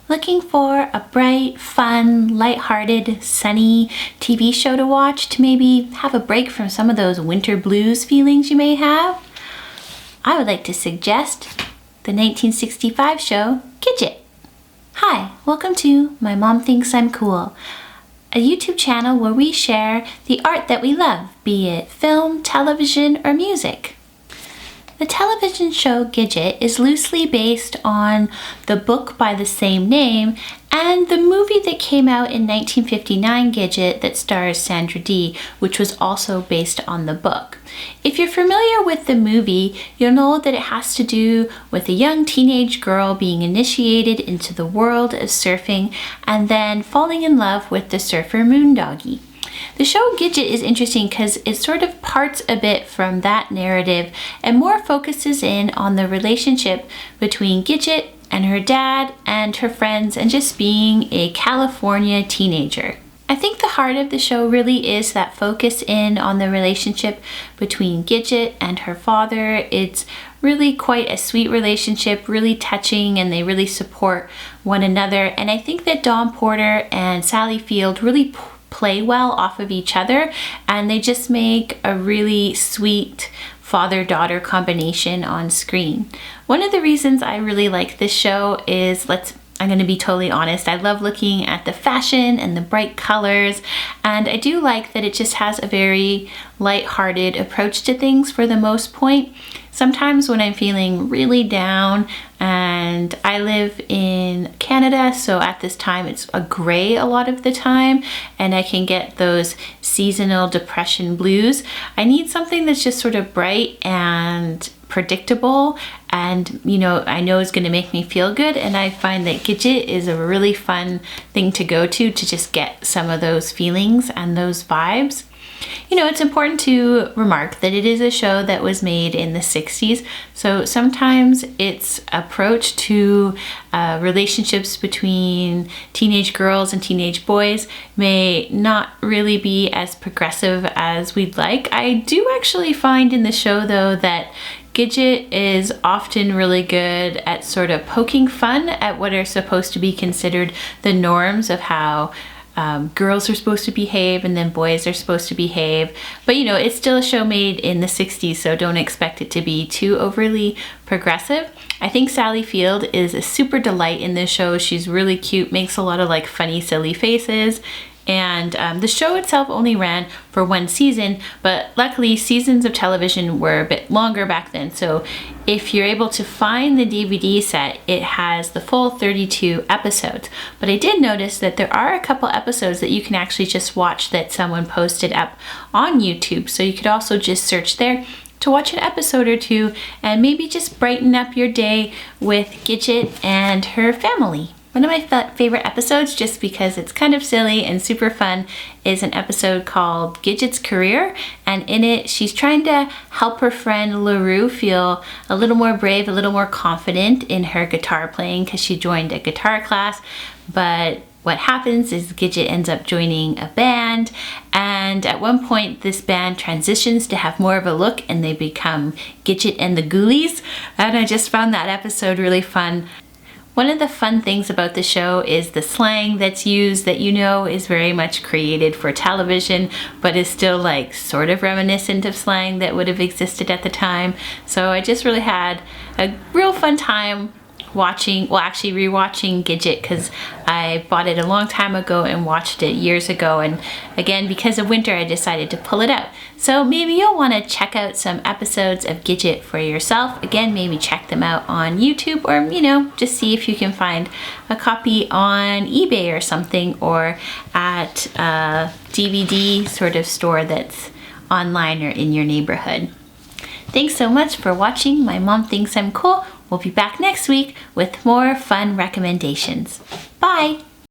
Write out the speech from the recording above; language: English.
Looking for a bright, fun, lighthearted, sunny TV show to watch to maybe have a break from some of those winter blues feelings you may have? I would like to suggest the 1965 show Gidget. Hi, welcome to My Mom Thinks I'm Cool, a YouTube channel where we share the art that we love, be it film, television, or music. The television show Gidget is loosely based on the book by the same name and the movie that came out in 1959, Gidget, that stars Sandra Dee, which was also based on the book. If you're familiar with the movie, you'll know that it has to do with a young teenage girl being initiated into the world of surfing and then falling in love with the surfer Moondoggie. The show Gidget is interesting because it sort of parts a bit from that narrative and more focuses in on the relationship between Gidget and her dad and her friends and just being a California teenager. I think the heart of the show really is that focus in on the relationship between Gidget and her father. It's really quite a sweet relationship, really touching, and they really support one another. And I think that Dawn Porter and Sally Field really play well off of each other, and they just make a really sweet father-daughter combination on screen. One of the reasons I really like this show is, I'm going to be totally honest, I love looking at the fashion and the bright colors, and I do like that it just has a very light-hearted approach to things for the most point. Sometimes when I'm feeling really down, and I live in Canada, so at this time it's a gray a lot of the time, and I can get those seasonal depression blues. I need something that's just sort of bright and predictable and I know is going to make me feel good, and I find that Gidget is a really fun thing to go to just get some of those feelings and those vibes. It's important to remark that it is a show that was made in the 60s, so sometimes its approach to relationships between teenage girls and teenage boys may not really be as progressive as we'd like. I do actually find in the show, though, that Gidget is often really good at sort of poking fun at what are supposed to be considered the norms of how girls are supposed to behave and then boys are supposed to behave. But it's still a show made in the 60s, so don't expect it to be too overly progressive. I think Sally Field is a super delight in this show. She's really cute, makes a lot of funny, silly faces. And the show itself only ran for one season, but luckily seasons of television were a bit longer back then. So if you're able to find the DVD set, it has the full 32 episodes. But I did notice that there are a couple episodes that you can actually just watch that someone posted up on YouTube. So you could also just search there to watch an episode or two and maybe just brighten up your day with Gidget and her family. One of my favorite episodes, just because it's kind of silly and super fun, is an episode called Gidget's Career, and in it she's trying to help her friend LaRue feel a little more brave, a little more confident in her guitar playing because she joined a guitar class. But what happens is Gidget ends up joining a band, and at one point this band transitions to have more of a look and they become Gidget and the Ghoulies, and I just found that episode really fun. One of the fun things about the show is the slang that's used that is very much created for television, but is still sort of reminiscent of slang that would have existed at the time. So I just really had a real fun time rewatching Gidget, because I bought it a long time ago and watched it years ago, and again, because of winter, I decided to pull it out. So maybe you'll want to check out some episodes of Gidget for yourself. Again, maybe check them out on YouTube, or just see if you can find a copy on eBay or something, or at a DVD sort of store that's online or in your neighborhood. Thanks so much for watching My Mom Thinks I'm Cool. We'll be back next week with more fun recommendations. Bye!